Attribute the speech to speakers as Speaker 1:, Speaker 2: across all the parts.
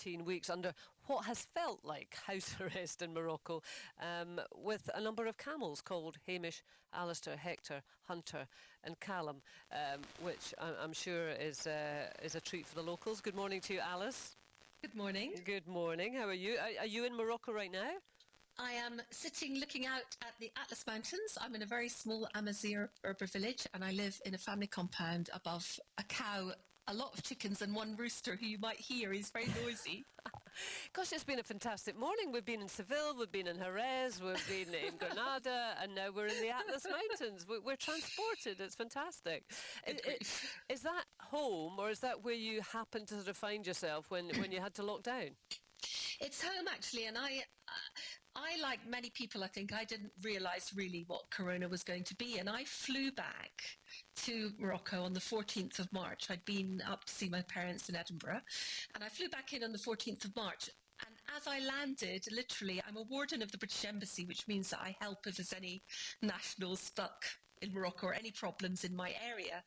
Speaker 1: 13 weeks under what has felt like house arrest in Morocco, with a number of camels called Hamish, Alistair, Hector, Hunter and Callum, which I'm sure is a treat for the locals. Good morning to you, Alice.
Speaker 2: Good morning.
Speaker 1: Good morning. How are you? Are you in Morocco right now?
Speaker 2: I am sitting looking out at the Atlas Mountains. I'm in a very small Amazigh Berber village, and I live in a family compound above a cow, a lot of chickens and one rooster who you might hear. He's very noisy.
Speaker 1: Gosh, it's been a fantastic morning. We've been in Seville, we've been in Jerez, we've been in Granada, and now we're in the Atlas Mountains. We're transported. It's fantastic. Is that home, or is that where you happened to sort of find yourself when you had to lock down?
Speaker 2: It's home, actually, and I, like many people, I think, I didn't realise really what Corona was going to be, and I flew back to Morocco on the 14th of March. I'd been up to see my parents in Edinburgh, and I flew back in on the 14th of March. And as I landed, literally, I'm a warden of the British Embassy, which means that I help if there's any nationals stuck in Morocco or any problems in my area.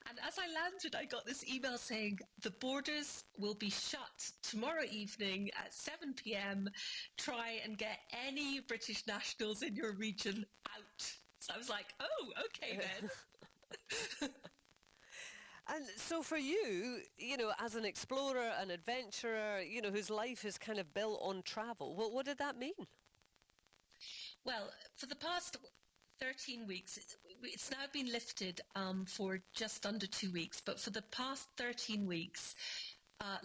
Speaker 2: And as I landed, I got this email saying the borders will be shut tomorrow evening at 7 p.m. Try and get any British nationals in your region out. So I was like, oh, okay then.
Speaker 1: And so for you, as an explorer, an adventurer, whose life is kind of built on travel, what did that mean?
Speaker 2: Well, for the past 13 weeks, it's now been lifted for just under 2 weeks, but for the past 13 weeks,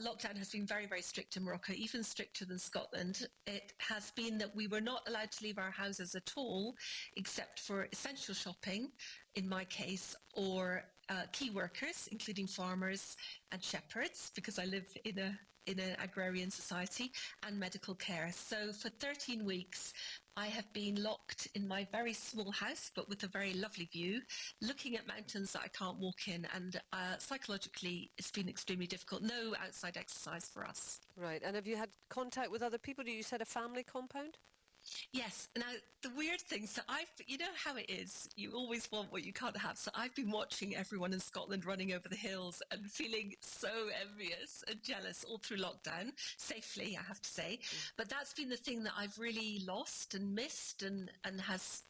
Speaker 2: lockdown has been very, very strict in Morocco, even stricter than Scotland. It has been that we were not allowed to leave our houses at all, except for essential shopping, in my case, or key workers, including farmers and shepherds, because I live in an agrarian society, and medical care. So for 13 weeks, I have been locked in my very small house, but with a very lovely view, looking at mountains that I can't walk in. And psychologically, it's been extremely difficult. No outside exercise for us.
Speaker 1: Right. And have you had contact with other people? You said a family compound?
Speaker 2: Yes. Now, the weird thing, so you know how it is, you always want what you can't have. So I've been watching everyone in Scotland running over the hills and feeling so envious and jealous all through lockdown, safely, I have to say. But that's been the thing that I've really lost and missed and has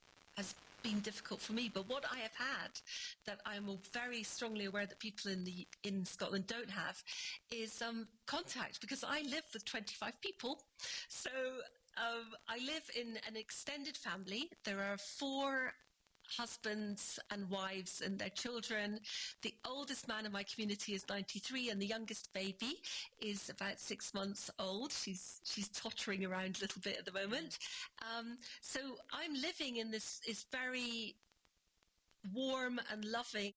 Speaker 2: been difficult for me. But what I have had that I'm very strongly aware that people in Scotland don't have is contact, because I live with 25 people. So I live in an extended family. There are 4 husbands and wives and their children. The oldest man in my community is 93, and the youngest baby is about 6 months old. She's tottering around a little bit at the moment. So I'm living in this very warm and loving